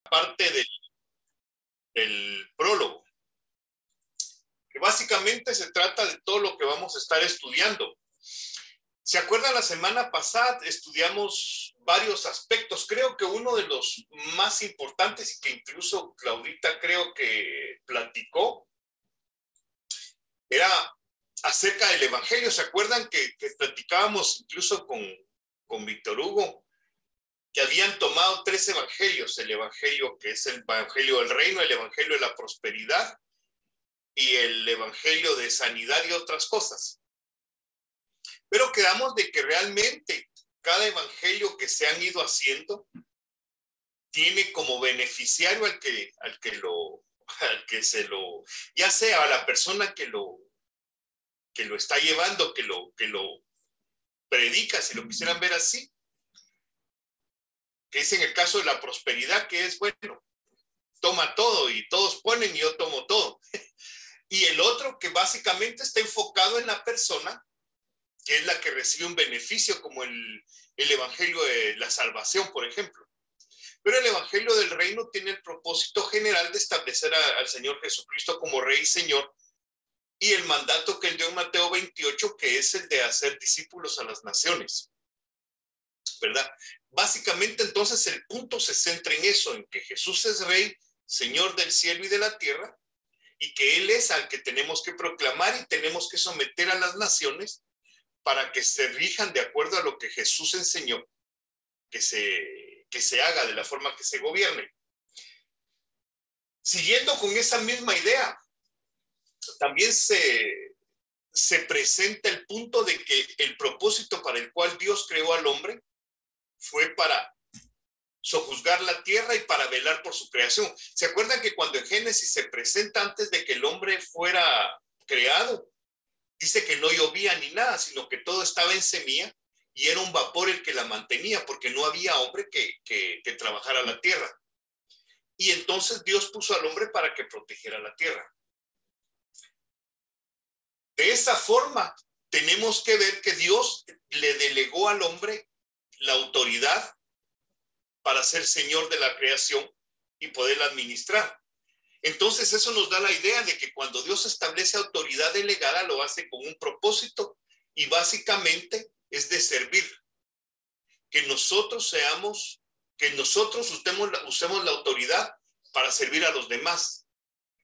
parte del prólogo, que básicamente se trata de todo lo que vamos a estar estudiando. ¿Se acuerdan? La semana pasada estudiamos varios aspectos. Creo que uno de los más importantes, y que incluso Claudita creo que platicó, era acerca del Evangelio. ¿Se acuerdan que platicábamos incluso con Víctor Hugo? Que habían tomado 3 evangelios: el evangelio que es el evangelio del reino, el evangelio de la prosperidad y el evangelio de sanidad y otras cosas. Pero quedamos de que realmente cada evangelio que se han ido haciendo tiene como beneficiario al que se lo, ya sea a la persona que lo está llevando, que lo predica, si lo quisieran ver así, que es en el caso de la prosperidad, que es, bueno, toma todo y todos ponen y yo tomo todo. Y el otro que básicamente está enfocado en la persona, que es la que recibe un beneficio, como el evangelio de la salvación, por ejemplo. Pero el evangelio del reino tiene el propósito general de establecer al Señor Jesucristo como Rey y Señor, y el mandato que él dio en Mateo 28, que es el de hacer discípulos a las naciones, ¿verdad? Básicamente, entonces, el punto se centra en eso, en que Jesús es Rey, Señor del cielo y de la tierra, y que Él es al que tenemos que proclamar y tenemos que someter a las naciones para que se rijan de acuerdo a lo que Jesús enseñó, que se haga de la forma que se gobierne. Siguiendo con esa misma idea, también se presenta el punto de que el propósito para el cual Dios creó al hombre fue para sojuzgar la tierra y para velar por su creación. ¿Se acuerdan que cuando en Génesis se presenta antes de que el hombre fuera creado, dice que no llovía ni nada, sino que todo estaba en semilla y era un vapor el que la mantenía, porque no había hombre que trabajara la tierra? Y entonces Dios puso al hombre para que protegiera la tierra. De esa forma, tenemos que ver que Dios le delegó al hombre la autoridad para ser señor de la creación y poderla administrar. Entonces eso nos da la idea de que cuando Dios establece autoridad delegada, lo hace con un propósito, y básicamente es de servir. Que nosotros usemos la autoridad para servir a los demás,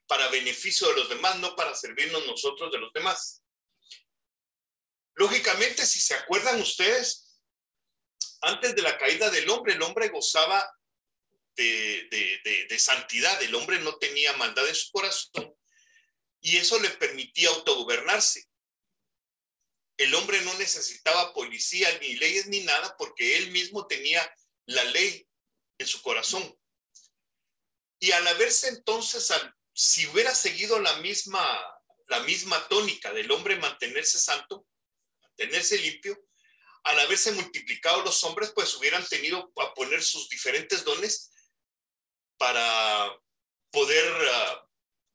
para beneficio de los demás, no para servirnos nosotros de los demás. Lógicamente, si se acuerdan ustedes, antes de la caída del hombre, el hombre gozaba de santidad. El hombre no tenía maldad en su corazón y eso le permitía autogobernarse. El hombre no necesitaba policía, ni leyes, ni nada, porque él mismo tenía la ley en su corazón. Y al haberse entonces, si hubiera seguido la misma tónica del hombre mantenerse santo, mantenerse limpio, al haberse multiplicado los hombres, pues hubieran tenido a poner sus diferentes dones para poder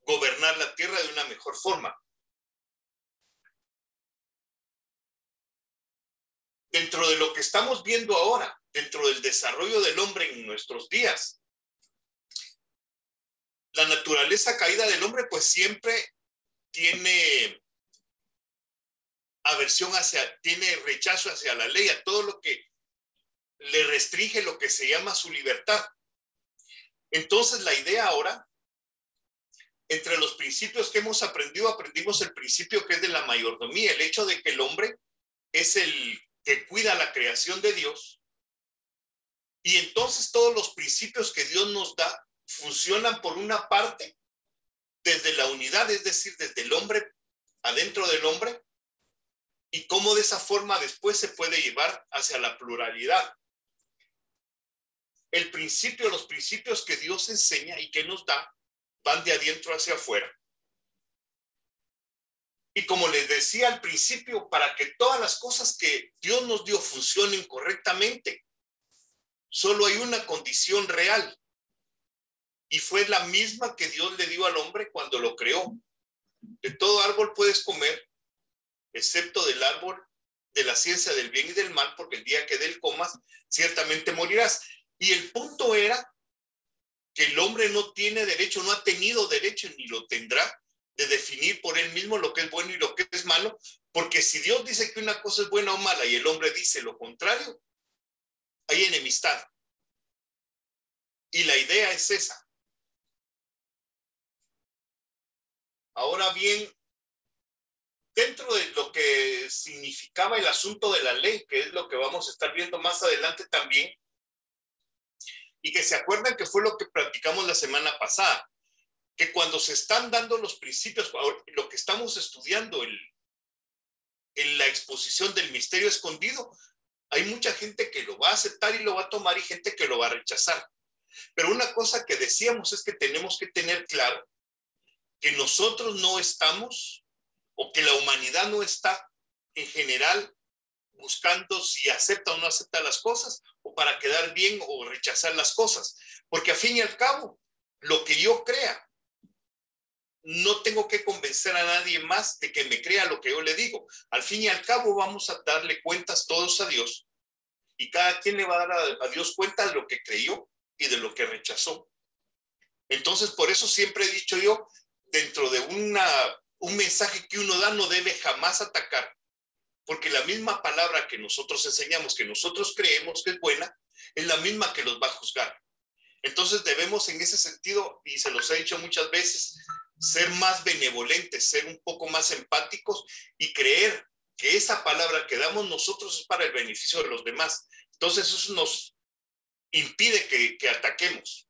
gobernar la tierra de una mejor forma. Dentro de lo que estamos viendo ahora, dentro del desarrollo del hombre en nuestros días, la naturaleza caída del hombre pues siempre tiene tiene rechazo hacia la ley, a todo lo que le restringe lo que se llama su libertad. Entonces la idea ahora, entre los principios que hemos aprendido, aprendimos el principio que es de la mayordomía, el hecho de que el hombre es el que cuida la creación de Dios, y entonces todos los principios que Dios nos da funcionan por una parte desde la unidad, es decir, desde el hombre, adentro del hombre, y cómo de esa forma después se puede llevar hacia la pluralidad. Los principios que Dios enseña y que nos da van de adentro hacia afuera. Y como les decía al principio, para que todas las cosas que Dios nos dio funcionen correctamente, solo hay una condición real, y fue la misma que Dios le dio al hombre cuando lo creó. De todo árbol puedes comer, excepto del árbol de la ciencia del bien y del mal, porque el día que de él comas, ciertamente morirás. Y el punto era que el hombre no tiene derecho, no ha tenido derecho ni lo tendrá de definir por él mismo lo que es bueno y lo que es malo, porque si Dios dice que una cosa es buena o mala y el hombre dice lo contrario, hay enemistad. Y la idea es esa. Ahora bien, dentro de lo que significaba el asunto de la ley, que es lo que vamos a estar viendo más adelante también, y que se acuerdan que fue lo que platicamos la semana pasada, que cuando se están dando los principios, lo que estamos estudiando en la exposición del misterio escondido, hay mucha gente que lo va a aceptar y lo va a tomar y gente que lo va a rechazar. Pero una cosa que decíamos es que tenemos que tener claro que nosotros no estamos, o que la humanidad no está en general buscando si acepta o no acepta las cosas, o para quedar bien o rechazar las cosas. Porque a fin y al cabo, lo que yo crea, no tengo que convencer a nadie más de que me crea lo que yo le digo. Al fin y al cabo, vamos a darle cuentas todos a Dios, y cada quien le va a dar a Dios cuenta de lo que creyó y de lo que rechazó. Entonces, por eso siempre he dicho yo, dentro de un mensaje que uno da, no debe jamás atacar, porque la misma palabra que nosotros enseñamos, que nosotros creemos que es buena, es la misma que los va a juzgar. Entonces debemos en ese sentido, y se los he dicho muchas veces, ser más benevolentes, ser un poco más empáticos y creer que esa palabra que damos nosotros es para el beneficio de los demás. Entonces eso nos impide que ataquemos.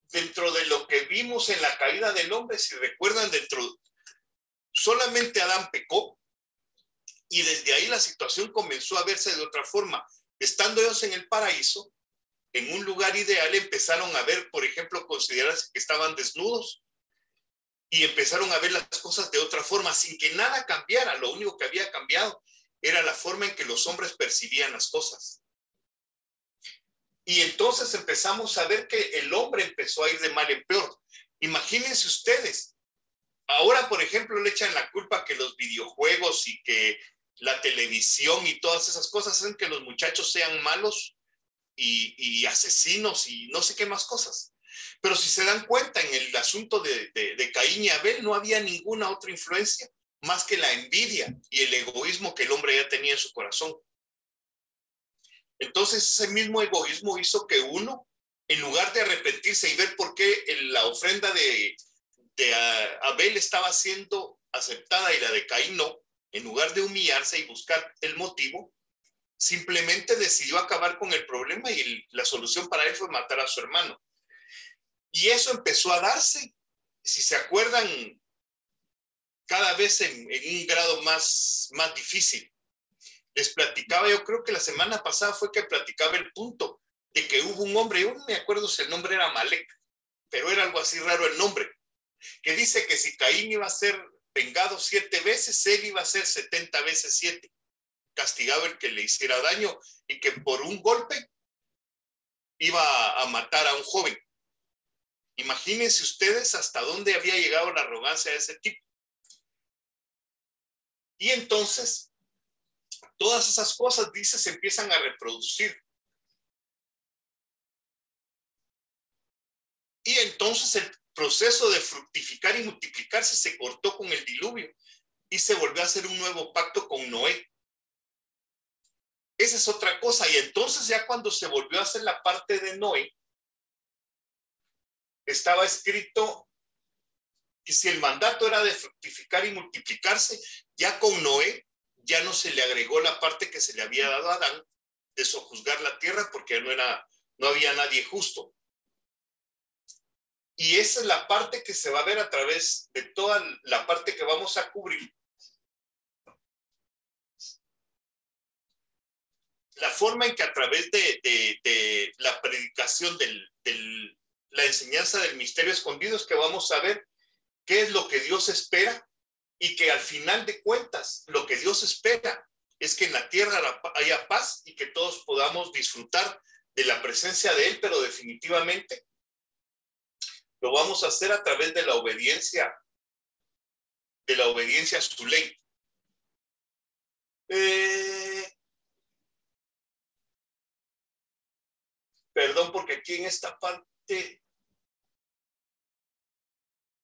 Dentro de lo que vimos en la caída del hombre, si recuerdan, solamente Adán pecó, y desde ahí la situación comenzó a verse de otra forma. Estando ellos en el paraíso, en un lugar ideal, empezaron a ver, por ejemplo, considerarse que estaban desnudos, y empezaron a ver las cosas de otra forma, sin que nada cambiara. Lo único que había cambiado era la forma en que los hombres percibían las cosas. Y entonces empezamos a ver que el hombre empezó a ir de mal en peor. Imagínense ustedes, ahora, por ejemplo, le echan la culpa que los videojuegos y que la televisión y todas esas cosas hacen que los muchachos sean malos y asesinos y no sé qué más cosas. Pero si se dan cuenta, en el asunto de Caín y Abel no había ninguna otra influencia más que la envidia y el egoísmo que el hombre ya tenía en su corazón. Entonces ese mismo egoísmo hizo que uno, en lugar de arrepentirse y ver por qué la ofrenda de Abel estaba siendo aceptada y la de Caín no, en lugar de humillarse y buscar el motivo, simplemente decidió acabar con el problema, y la solución para él fue matar a su hermano. Y eso empezó a darse, si se acuerdan, cada vez en un grado más difícil. Les platicaba, yo creo que la semana pasada fue que platicaba el punto de que hubo un hombre, yo no me acuerdo si el nombre era Malek, pero era algo así raro el nombre, que dice que si Caín iba a ser vengado 7 veces, él iba a ser 70 veces 7, castigado el que le hiciera daño, y que por un golpe iba a matar a un joven. Imagínense ustedes hasta dónde había llegado la arrogancia de ese tipo. Y entonces, todas esas cosas, dice, se empiezan a reproducir. Y entonces el proceso de fructificar y multiplicarse se cortó con el diluvio, y se volvió a hacer un nuevo pacto con Noé. Esa es otra cosa. Y entonces ya cuando se volvió a hacer la parte de Noé, estaba escrito que si el mandato era de fructificar y multiplicarse, ya con Noé ya no se le agregó la parte que se le había dado a Adán de sojuzgar la tierra, porque no había nadie justo. Y esa es la parte que se va a ver a través de toda la parte que vamos a cubrir. La forma en que a través de la predicación de la enseñanza del misterio escondido es que vamos a ver qué es lo que Dios espera, y que al final de cuentas lo que Dios espera es que en la tierra haya paz y que todos podamos disfrutar de la presencia de Él, pero definitivamente lo vamos a hacer a través de la obediencia a su ley. Perdón, porque aquí en esta parte,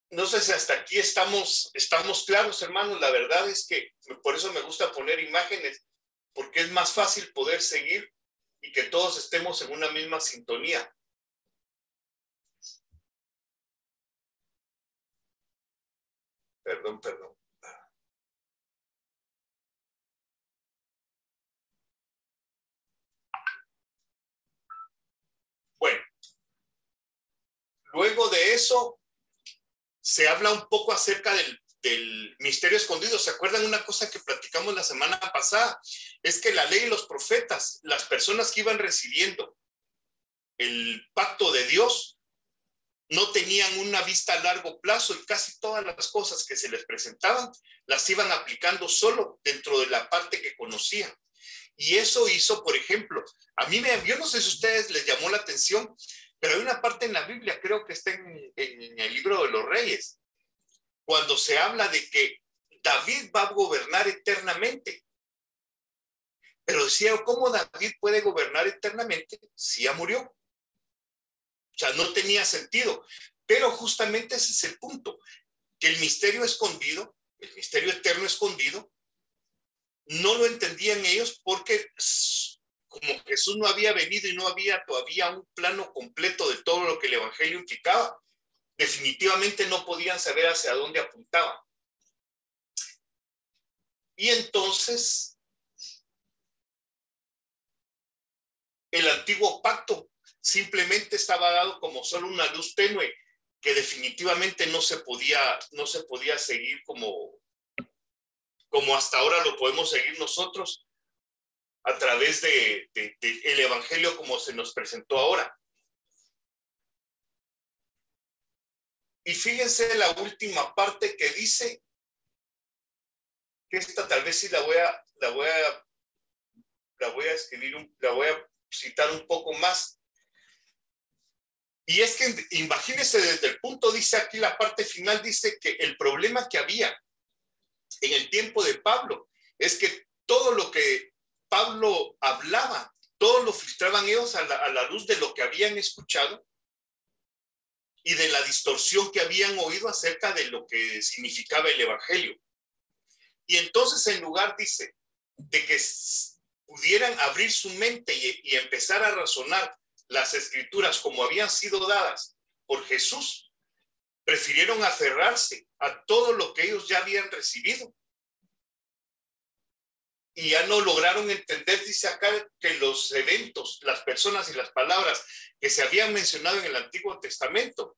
no sé si hasta aquí estamos claros, hermanos. La verdad es que por eso me gusta poner imágenes, porque es más fácil poder seguir y que todos estemos en una misma sintonía. Perdón. Bueno, luego de eso se habla un poco acerca del misterio escondido. ¿Se acuerdan una cosa que platicamos la semana pasada? Es que la ley y los profetas, las personas que iban recibiendo el pacto de Dios, no tenían una vista a largo plazo y casi todas las cosas que se les presentaban las iban aplicando solo dentro de la parte que conocían. Y eso hizo, por ejemplo, yo no sé si a ustedes les llamó la atención, pero hay una parte en la Biblia, creo que está en el libro de los Reyes, cuando se habla de que David va a gobernar eternamente. Pero decía, ¿cómo David puede gobernar eternamente si ya murió? O sea, no tenía sentido. Pero justamente ese es el punto, que el misterio escondido, el misterio eterno escondido, no lo entendían ellos porque como Jesús no había venido y no había todavía un plano completo de todo lo que el evangelio implicaba, definitivamente no podían saber hacia dónde apuntaban. Y entonces el antiguo pacto simplemente estaba dado como solo una luz tenue que definitivamente no se podía seguir como hasta ahora lo podemos seguir nosotros a través de el evangelio como se nos presentó ahora. Y fíjense la última parte que dice, que esta tal vez sí la voy a escribir, la voy a citar un poco más. Y es que imagínense desde el punto, dice aquí la parte final, dice que el problema que había en el tiempo de Pablo es que todo lo que Pablo hablaba, todo lo filtraban ellos a la luz de lo que habían escuchado y de la distorsión que habían oído acerca de lo que significaba el evangelio. Y entonces en lugar, dice, de que pudieran abrir su mente y empezar a razonar las escrituras como habían sido dadas por Jesús, prefirieron aferrarse a todo lo que ellos ya habían recibido. Y ya no lograron entender, dice acá, que los eventos, las personas y las palabras que se habían mencionado en el Antiguo Testamento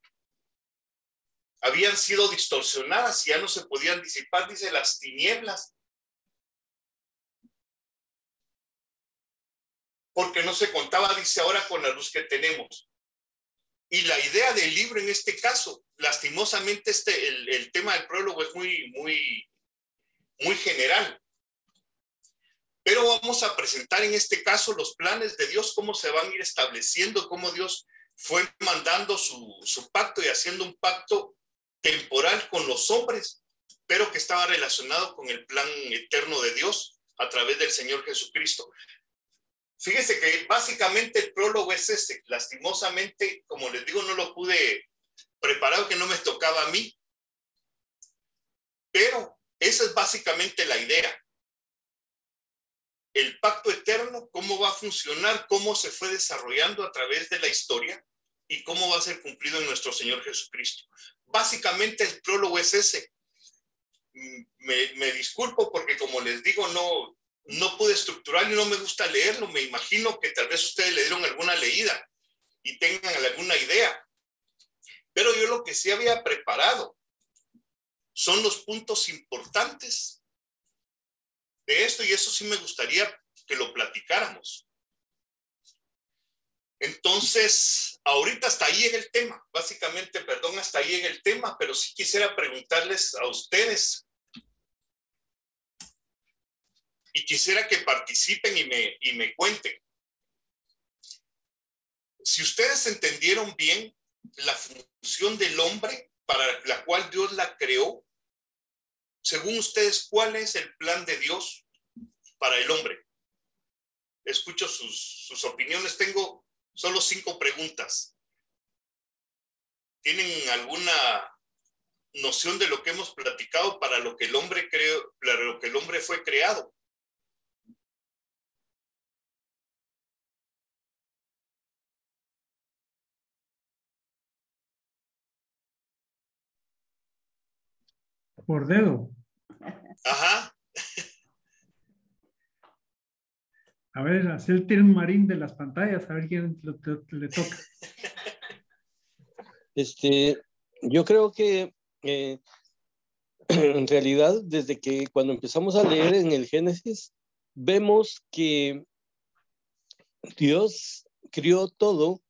habían sido distorsionadas y ya no se podían disipar, dice, las tinieblas. Porque no se contaba, dice, ahora con la luz que tenemos. Y la idea del libro en este caso, lastimosamente el tema del prólogo es muy general. Pero vamos a presentar en este caso los planes de Dios, cómo se van a ir estableciendo, cómo Dios fue mandando su pacto y haciendo un pacto temporal con los hombres, pero que estaba relacionado con el plan eterno de Dios a través del Señor Jesucristo. Fíjese que básicamente el prólogo es ese. Lastimosamente, como les digo, no lo pude preparar, que no me tocaba a mí, pero esa es básicamente la idea. El pacto eterno, cómo va a funcionar, cómo se fue desarrollando a través de la historia y cómo va a ser cumplido en nuestro Señor Jesucristo. Básicamente el prólogo es ese. Me disculpo porque, como les digo, no pude estructurar y no me gusta leerlo. Me imagino que tal vez ustedes le dieron alguna leída y tengan alguna idea. Pero yo lo que sí había preparado son los puntos importantes de esto, y eso sí me gustaría que lo platicáramos. Entonces, ahorita hasta ahí en el tema, básicamente, perdón, hasta ahí en el tema, pero sí quisiera preguntarles a ustedes y quisiera que participen y me cuenten. Si ustedes entendieron bien la función del hombre para la cual Dios la creó, según ustedes, ¿cuál es el plan de Dios para el hombre? Escucho sus opiniones. Tengo Solo 5 preguntas. ¿Tienen alguna noción de lo que hemos platicado para lo que el hombre creó, para lo que el hombre fue creado? Por dedo. Ajá. A ver, hacer el marín de las pantallas, a ver quién le toca. Yo creo que en realidad, desde que cuando empezamos a leer en el Génesis, vemos que Dios crió todo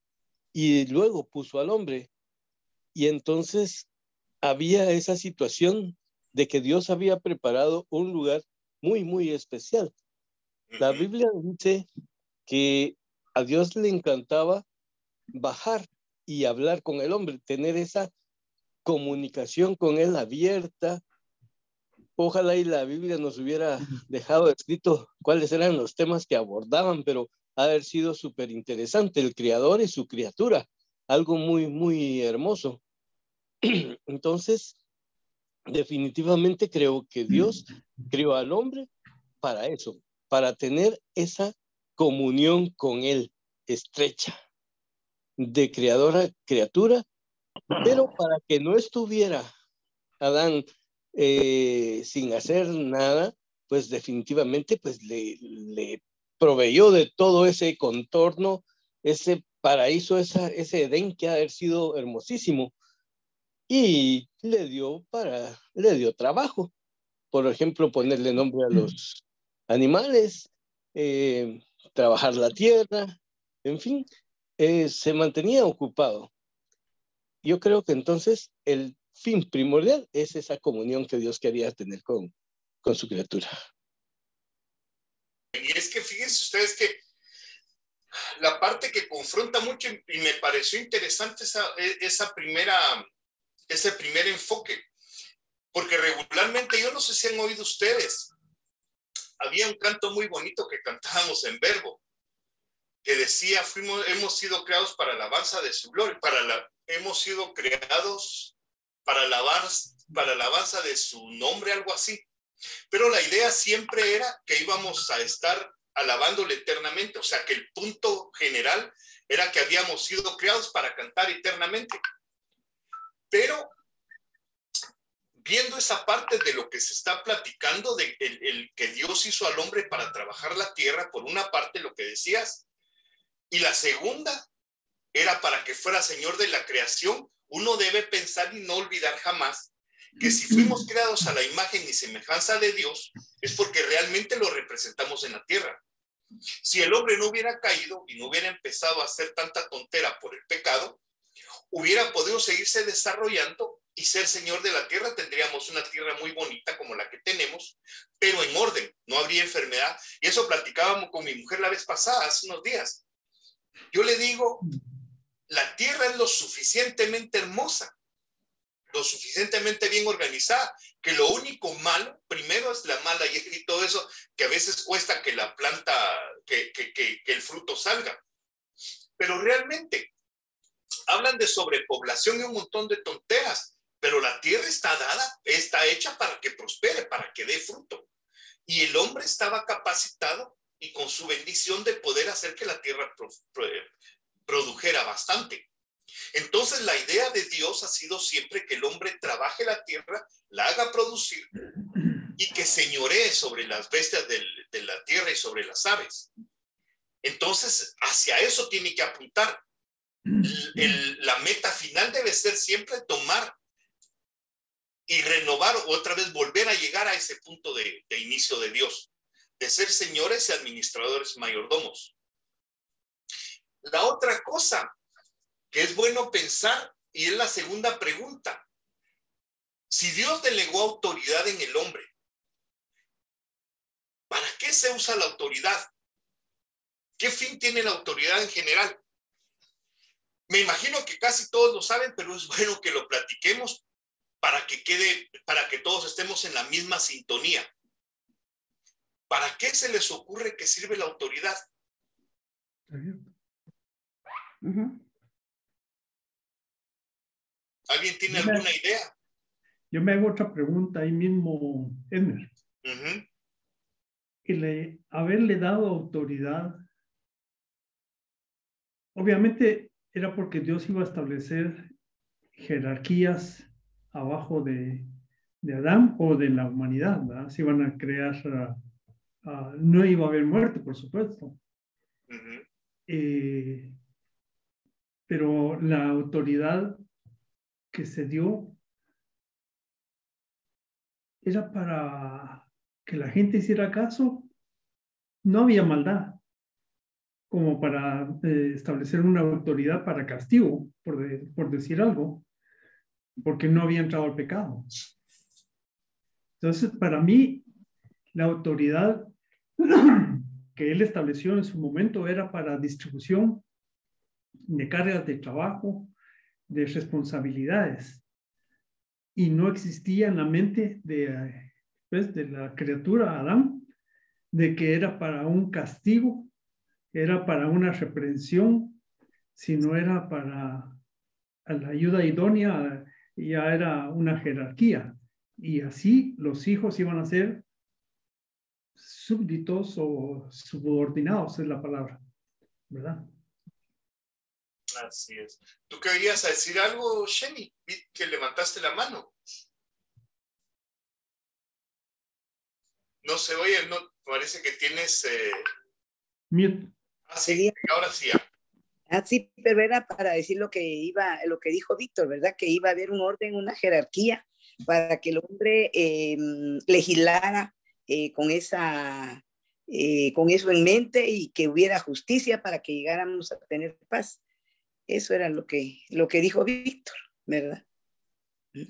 y luego puso al hombre. Y entonces había esa situación de que Dios había preparado un lugar muy, muy especial. La Biblia dice que a Dios le encantaba bajar y hablar con el hombre, tener esa comunicación con él abierta. Ojalá y la Biblia nos hubiera dejado escrito cuáles eran los temas que abordaban, pero ha de haber sido súper interesante, el creador y su criatura, algo muy, muy hermoso. Entonces, definitivamente creo que Dios creó al hombre para eso, para tener esa comunión con él estrecha, de creador a criatura, pero para que no estuviera Adán sin hacer nada, pues definitivamente pues le proveyó de todo ese contorno, ese paraíso, ese Edén que ha de haber sido hermosísimo, y le dio trabajo. Por ejemplo, ponerle nombre a los animales, trabajar la tierra, en fin, se mantenía ocupado. Yo creo que entonces el fin primordial es esa comunión que Dios quería tener con su criatura. Y es que fíjense ustedes que la parte que confronta mucho, y me pareció interesante ese primer enfoque, porque regularmente, yo no sé si han oído ustedes, había un canto muy bonito que cantábamos en Verbo, que decía, hemos sido creados para la alabanza de su gloria, hemos sido creados para alabanza de su nombre, algo así. Pero la idea siempre era que íbamos a estar alabándole eternamente, o sea que el punto general era que habíamos sido creados para cantar eternamente. Pero viendo esa parte de lo que se está platicando, de el que Dios hizo al hombre para trabajar la tierra, por una parte lo que decías, y la segunda era para que fuera Señor de la creación, uno debe pensar y no olvidar jamás que si fuimos creados a la imagen y semejanza de Dios, es porque realmente lo representamos en la tierra. Si el hombre no hubiera caído y no hubiera empezado a hacer tanta tontera por el pecado, hubiera podido seguirse desarrollando y ser Señor de la tierra. Tendríamos una tierra muy bonita como la que tenemos, pero en orden, no habría enfermedad. Y eso platicábamos con mi mujer la vez pasada, hace unos días. Yo le digo, la tierra es lo suficientemente hermosa, lo suficientemente bien organizada, que lo único malo, primero es la mala hierba y todo eso, que a veces cuesta que la planta, que el fruto salga. Pero realmente, hablan de sobrepoblación y un montón de tonteras, pero la tierra está dada, está hecha para que prospere, para que dé fruto. Y el hombre estaba capacitado y con su bendición de poder hacer que la tierra produjera bastante. Entonces la idea de Dios ha sido siempre que el hombre trabaje la tierra, la haga producir y que señoree sobre las bestias de la tierra y sobre las aves. Entonces hacia eso tiene que apuntar. La meta final debe ser siempre tomar y renovar, otra vez volver a llegar a ese punto de inicio de Dios, de ser señores y administradores mayordomos. La otra cosa que es bueno pensar, y es la segunda pregunta, si Dios delegó autoridad en el hombre, ¿para qué se usa la autoridad? ¿Qué fin tiene la autoridad en general? Me imagino que casi todos lo saben, pero es bueno que lo platiquemos para que todos estemos en la misma sintonía. ¿Para qué se les ocurre que sirve la autoridad? Ujú. ¿Alguien tiene alguna idea? Yo me hago otra pregunta ahí mismo, Edmer. Ujú. Haberle dado autoridad, obviamente era porque Dios iba a establecer jerarquías abajo de Adán o de la humanidad, ¿verdad? Se iban a crear, no iba a haber muerte, por supuesto. Ujú. Pero la autoridad que se dio era para que la gente hiciera caso. No había maldad como para establecer una autoridad para castigo, por decir algo, porque no había entrado al pecado. Entonces, para mí, la autoridad que él estableció en su momento era para distribución de cargas de trabajo, de responsabilidades, y no existía en la mente de la criatura Adán de que era para un castigo, era para una reprensión, sino era para la ayuda idónea, ya era una jerarquía. Y así los hijos iban a ser súbditos o subordinados, es la palabra, ¿verdad? Así es. ¿Tú querías decir algo, Sheni? Vi que levantaste la mano. No se oye, no, parece que tienes... Mute. sí, ahora sí. Sí, pero era para decir lo que dijo Víctor, ¿verdad? Que iba a haber un orden, una jerarquía para que el hombre legislara con eso en mente y que hubiera justicia para que llegáramos a tener paz. Eso era lo que dijo Víctor, ¿verdad?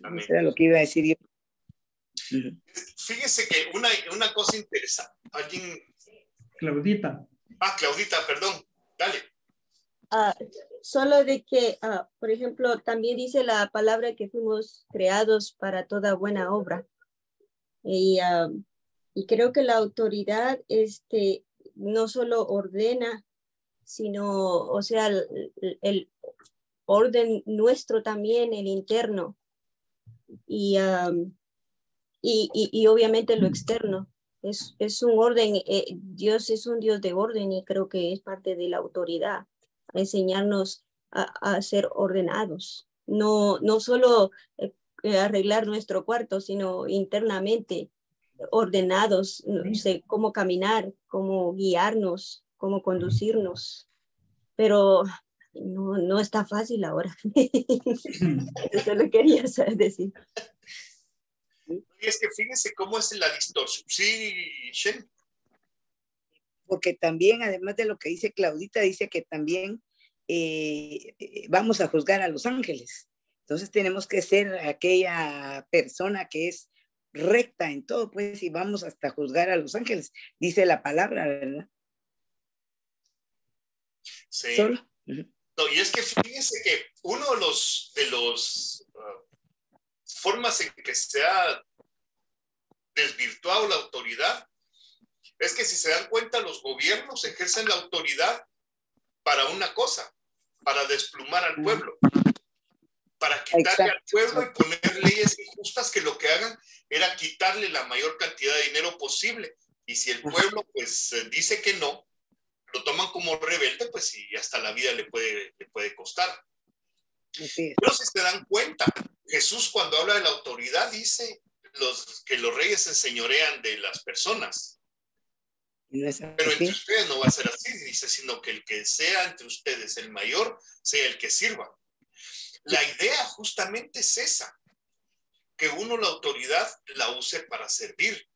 Amén. Eso era lo que iba a decir yo. Fíjese que una cosa interesante. ¿Alguien? Claudita. Claudita, perdón. Dale. Solo de que, por ejemplo, también dice la palabra que fuimos creados para toda buena obra. Y creo que la autoridad no solo ordena, sino, o sea, el orden nuestro también, el interno, y obviamente lo externo. Es un orden, Dios es un Dios de orden y creo que es parte de la autoridad, a enseñarnos a ser ordenados, no solo arreglar nuestro cuarto, sino internamente ordenados, no sé, cómo caminar, cómo guiarnos, cómo conducirnos, pero no está fácil ahora. Eso lo quería decir. Y es que fíjense cómo es la distorsión. Sí, Shen. Porque también, además de lo que dice Claudita, dice que también vamos a juzgar a los ángeles. Entonces tenemos que ser aquella persona que es recta en todo, pues, y vamos hasta juzgar a los ángeles. Dice la palabra, ¿verdad? Sí. ¿Solo? No, y es que fíjense que uno de los formas en que se ha desvirtuado la autoridad es que, si se dan cuenta, los gobiernos ejercen la autoridad para una cosa, para desplumar al pueblo, para quitarle al pueblo y poner leyes injustas que lo que hagan era quitarle la mayor cantidad de dinero posible. Y si el pueblo pues dice que no, lo toman como rebelde, pues y hasta la vida le puede costar. Sí. Pero si se dan cuenta, Jesús, cuando habla de la autoridad, dice que los reyes se enseñorean de las personas. Pero entre ustedes no va a ser así, dice, sino que el que sea entre ustedes el mayor, sea el que sirva. La idea justamente es esa, que uno la autoridad la use para servir,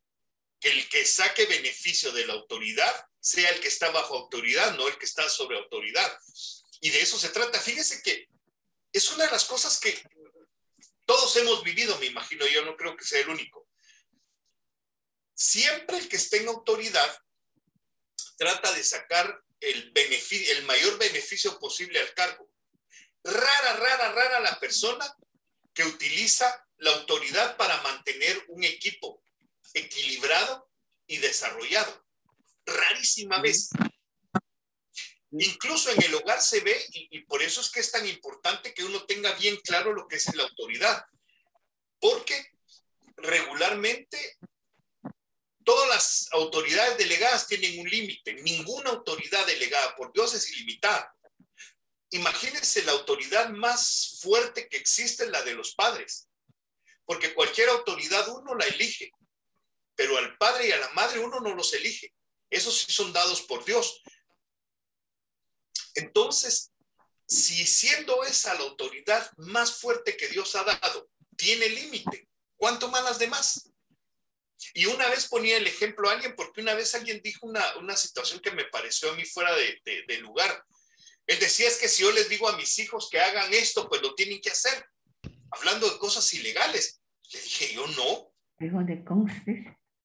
que el que saque beneficio de la autoridad sea el que está bajo autoridad, no el que está sobre autoridad. Y de eso se trata. Fíjese que es una de las cosas que todos hemos vivido, me imagino, yo no creo que sea el único. Siempre el que esté en autoridad trata de sacar el mayor beneficio posible al cargo. Rara la persona que utiliza la autoridad para mantener un equipo equilibrado y desarrollado. Rarísima vez. Incluso en el hogar se ve, y por eso es que es tan importante que uno tenga bien claro lo que es la autoridad, porque regularmente todas las autoridades delegadas tienen un límite. Ninguna autoridad delegada por Dios es ilimitada. Imagínense, la autoridad más fuerte que existe es la de los padres, porque cualquier autoridad uno la elige, pero al padre y a la madre uno no los elige. Esos sí son dados por Dios. Entonces, si siendo esa la autoridad más fuerte que Dios ha dado, tiene límite, ¿cuánto más las demás? Y una vez ponía el ejemplo a alguien, porque una vez alguien dijo una situación que me pareció a mí fuera de lugar. Él decía, es que si yo les digo a mis hijos que hagan esto, pues lo tienen que hacer, hablando de cosas ilegales. Le dije, yo no.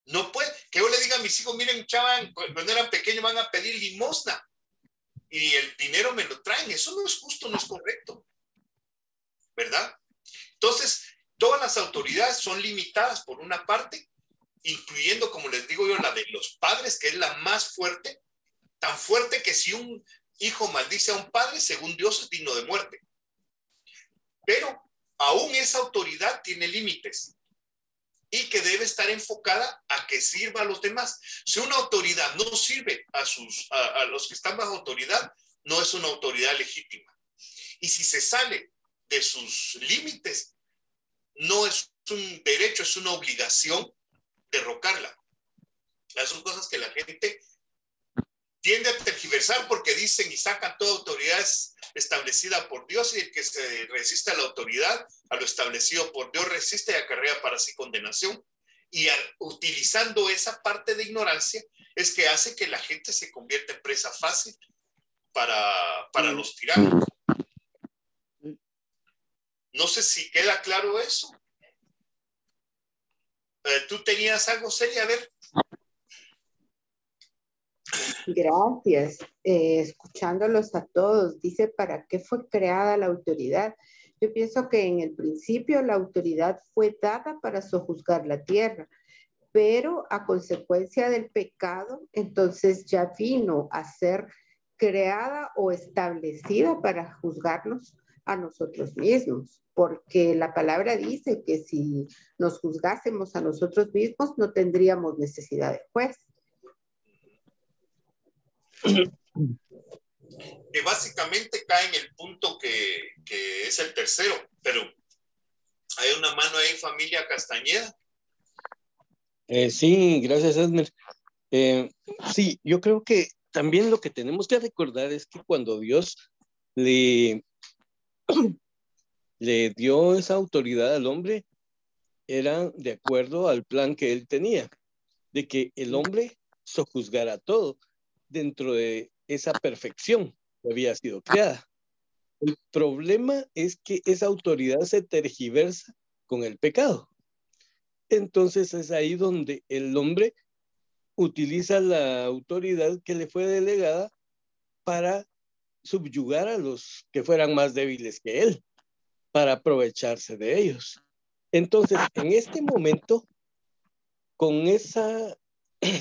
No puede, que yo le diga a mis hijos, miren, chaval, cuando eran pequeños van a pedir limosna y el dinero me lo traen. Eso no es justo, no es correcto, ¿verdad? Entonces, todas las autoridades son limitadas por una parte, incluyendo, como les digo yo, la de los padres, que es la más fuerte, tan fuerte que si un hijo maldice a un padre, según Dios es digno de muerte. Pero aún esa autoridad tiene límites y que debe estar enfocada a que sirva a los demás. Si una autoridad no sirve a los que están bajo autoridad, no es una autoridad legítima. Y si se sale de sus límites, no es un derecho, es una obligación derrocarla. Esas son cosas que la gente tiende a tergiversar porque dicen y sacan toda autoridad establecida por Dios, y el que se resiste a la autoridad, a lo establecido por Dios, resiste y acarrea para sí condenación. Y utilizando esa parte de ignorancia es que hace que la gente se convierta en presa fácil para los tiranos. No sé si queda claro eso. ¿Tú tenías algo, Celia? A ver. Gracias. Escuchándolos a todos, dice, ¿para qué fue creada la autoridad? Yo pienso que en el principio la autoridad fue dada para sojuzgar la tierra, pero a consecuencia del pecado, entonces ya vino a ser creada o establecida para juzgarnos a nosotros mismos, porque la palabra dice que si nos juzgásemos a nosotros mismos no tendríamos necesidad de juez. Que básicamente cae en el punto que es el tercero, pero hay una mano ahí, familia Castañeda. Sí, gracias, Edmer. Sí, yo creo que también lo que tenemos que recordar es que cuando Dios le dio esa autoridad al hombre, era de acuerdo al plan que él tenía, de que el hombre sojuzgara todo dentro de esa perfección que había sido creada. El problema es que esa autoridad se tergiversa con el pecado. Entonces es ahí donde el hombre utiliza la autoridad que le fue delegada para subyugar a los que fueran más débiles que él, para aprovecharse de ellos. Entonces, en este momento, con esa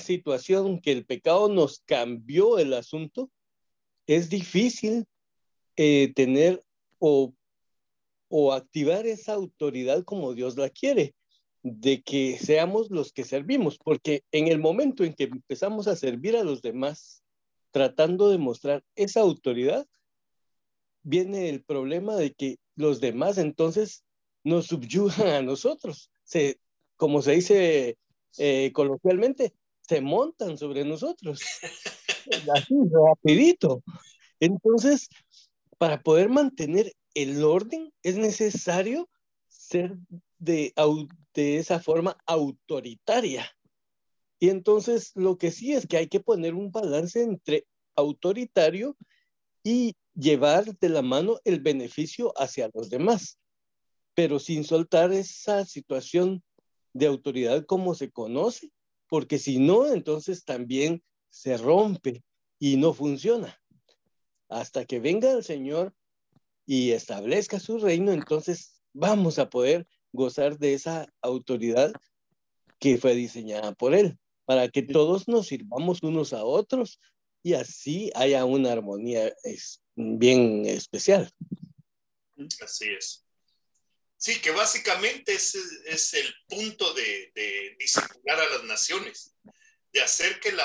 situación que el pecado nos cambió el asunto, es difícil tener o activar esa autoridad como Dios la quiere, de que seamos los que servimos, porque en el momento en que empezamos a servir a los demás, tratando de mostrar esa autoridad, viene el problema de que los demás entonces nos subyugan a nosotros, como se dice coloquialmente, se montan sobre nosotros, así rapidito. Entonces, para poder mantener el orden es necesario ser de esa forma autoritaria. Y entonces lo que sí es que hay que poner un balance entre autoritario y llevar de la mano el beneficio hacia los demás, pero sin soltar esa situación de autoridad como se conoce, porque si no, entonces también se rompe y no funciona. Hasta que venga el Señor y establezca su reino, entonces vamos a poder gozar de esa autoridad que fue diseñada por Él, para que todos nos sirvamos unos a otros y así haya una armonía bien especial. Así es. Sí, que básicamente ese es el punto de disciplinar a las naciones, de hacer que la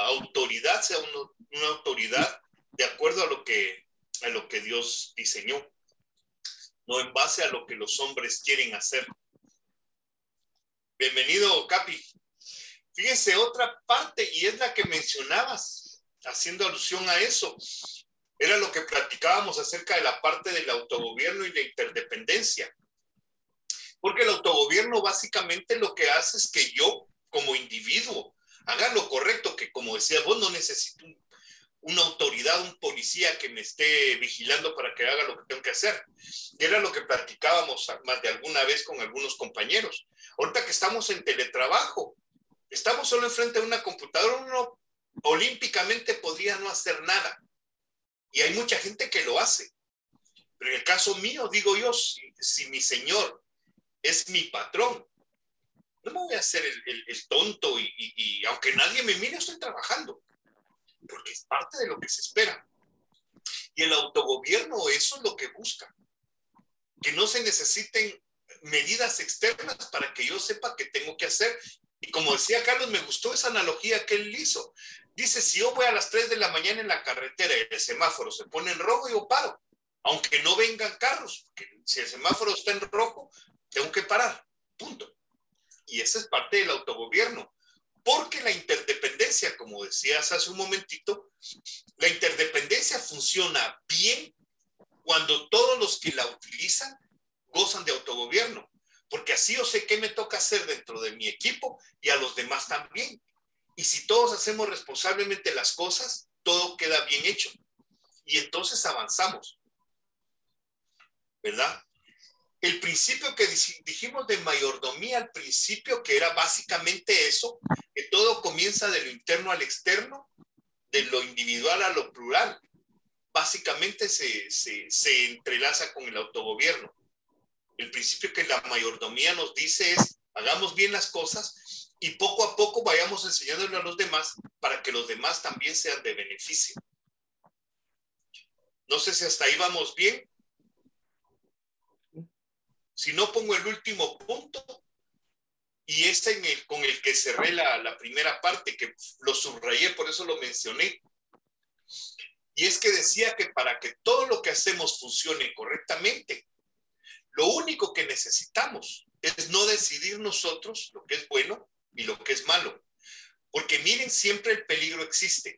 autoridad sea una autoridad de acuerdo a lo que Dios diseñó, no en base a lo que los hombres quieren hacer. Bienvenido, Capi. Fíjense, otra parte, y es la que mencionabas, haciendo alusión a eso, era lo que platicábamos acerca de la parte del autogobierno y la interdependencia. Porque el autogobierno básicamente lo que hace es que yo, como individuo, haga lo correcto, que como decía vos, no necesito una autoridad, un policía que me esté vigilando para que haga lo que tengo que hacer. Y era lo que platicábamos más de alguna vez con algunos compañeros. Ahorita que estamos en teletrabajo, estamos solo enfrente de una computadora, uno olímpicamente podría no hacer nada. Y hay mucha gente que lo hace. Pero en el caso mío, digo yo, si mi señor es mi patrón, no me voy a hacer el tonto y aunque nadie me mire, estoy trabajando. Porque es parte de lo que se espera. Y el autogobierno, eso es lo que busca. Que no se necesiten medidas externas para que yo sepa qué tengo que hacer. Y como decía Carlos, me gustó esa analogía que él hizo. Dice, si yo voy a las 3 de la mañana en la carretera y el semáforo se pone en rojo, yo paro. Aunque no vengan carros. Porque si el semáforo está en rojo, tengo que parar. Punto. Y esa es parte del autogobierno. Porque la interdependencia, como decías hace un momentito, la interdependencia funciona bien cuando todos los que la utilizan gozan de autogobierno. Porque así yo sé qué me toca hacer dentro de mi equipo y a los demás también. Y si todos hacemos responsablemente las cosas, todo queda bien hecho. Y entonces avanzamos. ¿Verdad? El principio que dijimos de mayordomía al principio, que era básicamente eso, que todo comienza de lo interno al externo, de lo individual a lo plural, básicamente se entrelaza con el autogobierno. El principio que la mayordomía nos dice es, hagamos bien las cosas y poco a poco vayamos enseñándole a los demás para que los demás también sean de beneficio. No sé si hasta ahí vamos bien. Si no, pongo el último punto, y es con el que cerré la primera parte, que lo subrayé, por eso lo mencioné. Y es que decía que para que todo lo que hacemos funcione correctamente, lo único que necesitamos es no decidir nosotros lo que es bueno y lo que es malo. Porque miren, siempre el peligro existe.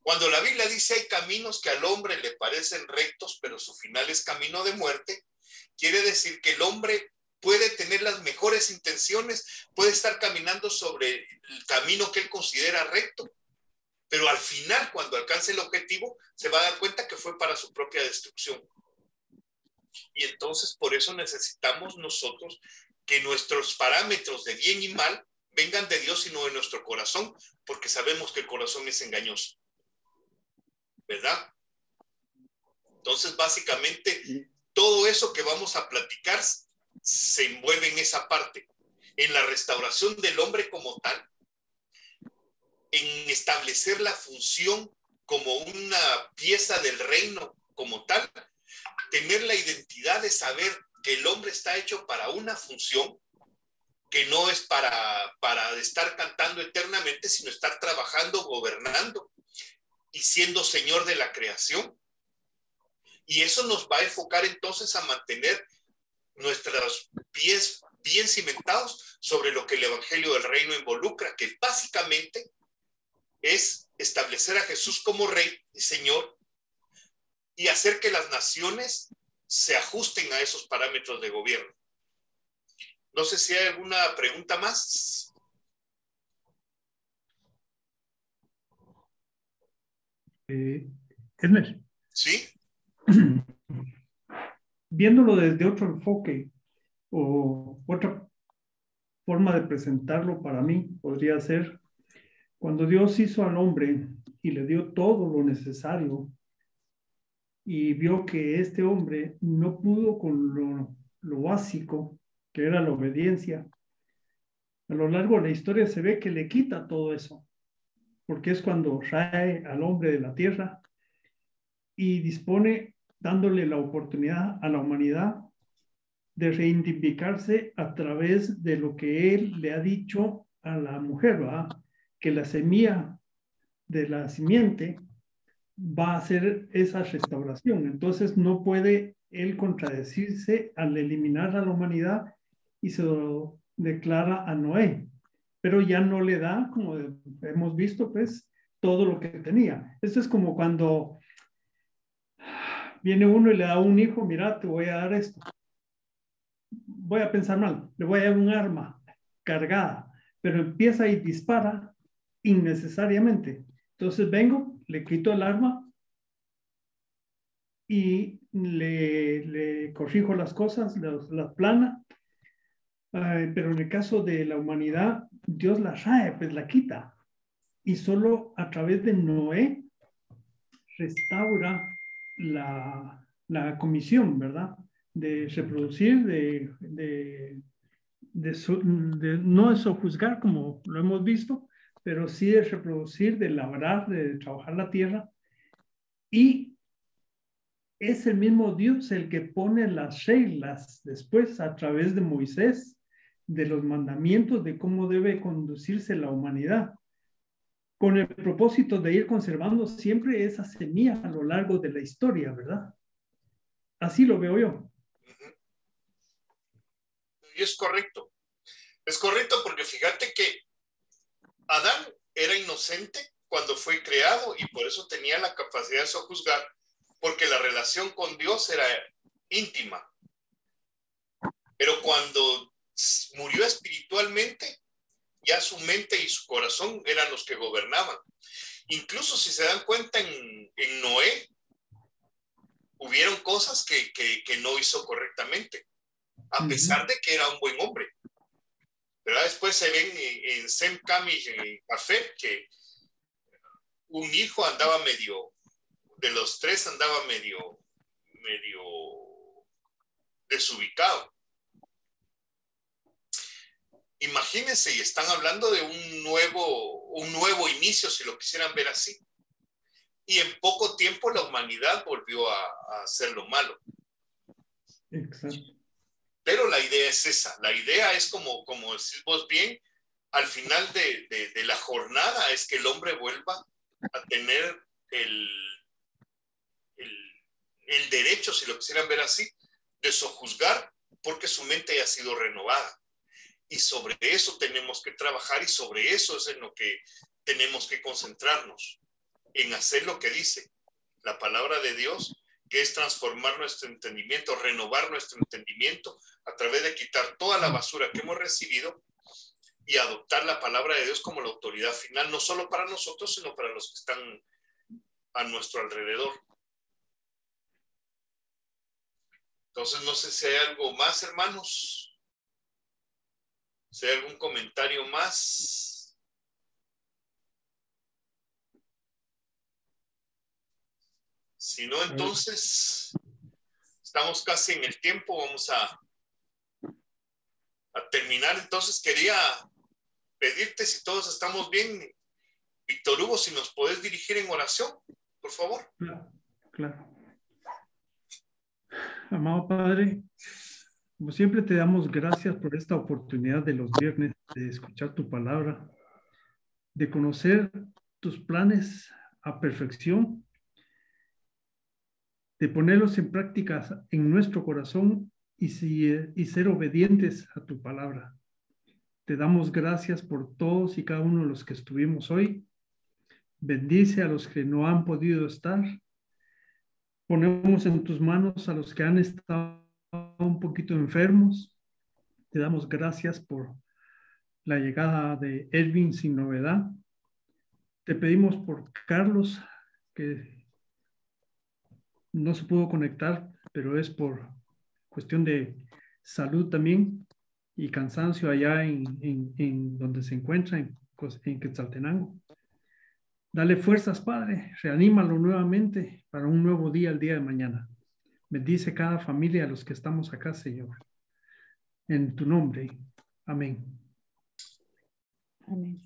Cuando la Biblia dice hay caminos que al hombre le parecen rectos, pero su final es camino de muerte, quiere decir que el hombre puede tener las mejores intenciones, puede estar caminando sobre el camino que él considera recto, pero al final, cuando alcance el objetivo, se va a dar cuenta que fue para su propia destrucción. Y entonces, por eso necesitamos nosotros que nuestros parámetros de bien y mal vengan de Dios y no de nuestro corazón, porque sabemos que el corazón es engañoso. ¿Verdad? Entonces, básicamente, todo eso que vamos a platicar se envuelve en esa parte, en la restauración del hombre como tal, en establecer la función como una pieza del reino como tal, tener la identidad de saber que el hombre está hecho para una función, que no es para estar cantando eternamente, sino estar trabajando, gobernando y siendo señor de la creación. Y eso nos va a enfocar entonces a mantener nuestros pies bien cimentados sobre lo que el Evangelio del Reino involucra, que básicamente es establecer a Jesús como Rey y Señor y hacer que las naciones se ajusten a esos parámetros de gobierno. No sé si hay alguna pregunta más. Edmer. ¿Sí? Viéndolo desde otro enfoque o otra forma de presentarlo para mí podría ser cuando Dios hizo al hombre y le dio todo lo necesario y vio que este hombre no pudo con lo básico, que era la obediencia. A lo largo de la historia se ve que le quita todo eso. porque es cuando trae al hombre de la tierra y dispone, dándole la oportunidad a la humanidad de reivindicarse a través de lo que él le ha dicho a la mujer, ¿verdad? Que la semilla de la simiente va a hacer esa restauración. Entonces no puede él contradecirse al eliminar a la humanidad y se lo declara a Noé, pero ya no le da, como hemos visto, pues todo lo que tenía. Esto es como cuando viene uno y le da un hijo, mira, te voy a dar esto. Voy a pensar mal, le voy a dar un arma cargada, pero empieza y dispara innecesariamente. Entonces vengo, le quito el arma y le corrijo las cosas, las plana. Pero en el caso de la humanidad, Dios la trae, pues la quita. Y solo a través de Noé restaura la comisión, ¿verdad? De reproducir, no de sojuzgar como lo hemos visto, pero sí de reproducir, de labrar, de trabajar la tierra. Y es el mismo Dios el que pone las reglas después a través de Moisés, de los mandamientos de cómo debe conducirse la humanidad, con el propósito de ir conservando siempre esa semilla a lo largo de la historia, ¿verdad? Así lo veo yo. Y es correcto. Es correcto porque fíjate que Adán era inocente cuando fue creado y por eso tenía la capacidad de sojuzgar, porque la relación con Dios era íntima. Pero cuando murió espiritualmente, ya su mente y su corazón eran los que gobernaban. Incluso si se dan cuenta en Noé, hubieron cosas que no hizo correctamente, a pesar de que era un buen hombre. ¿Verdad? Después se ven en Sem, Cam y Jafet que un hijo andaba medio, de los tres andaba medio desubicado. Imagínense, y están hablando de un nuevo inicio, si lo quisieran ver así. Y en poco tiempo la humanidad volvió a hacer lo malo. Exacto. Pero la idea es esa. La idea es como decís vos bien, al final de la jornada es que el hombre vuelva a tener el derecho, si lo quisieran ver así, de sojuzgar porque su mente ya ha sido renovada. Y sobre eso tenemos que trabajar y sobre eso es en lo que tenemos que concentrarnos, en hacer lo que dice la palabra de Dios, que es transformar nuestro entendimiento, renovar nuestro entendimiento a través de quitar toda la basura que hemos recibido y adoptar la palabra de Dios como la autoridad final, no solo para nosotros, sino para los que están a nuestro alrededor. Entonces, no sé si hay algo más, hermanos. Si hay algún comentario más. Si no, entonces estamos casi en el tiempo. Vamos a terminar. Entonces quería pedirte, si todos estamos bien, Víctor Hugo, si nos podés dirigir en oración, por favor. Claro. Amado Padre, como siempre te damos gracias por esta oportunidad de los viernes de escuchar tu palabra, de conocer tus planes a perfección, de ponerlos en práctica en nuestro corazón y ser obedientes a tu palabra. Te damos gracias por todos y cada uno de los que estuvimos hoy. Bendice a los que no han podido estar. Ponemos en tus manos a los que han estado un poquito enfermos. Te damos gracias por la llegada de Edwin sin novedad. Te pedimos por Carlos, que no se pudo conectar, pero es por cuestión de salud también y cansancio allá en donde se encuentra, en Quetzaltenango. Dale fuerzas, Padre, reanímalo nuevamente para un nuevo día el día de mañana. Bendice cada familia a los que estamos acá, Señor. En tu nombre. Amén. Amén.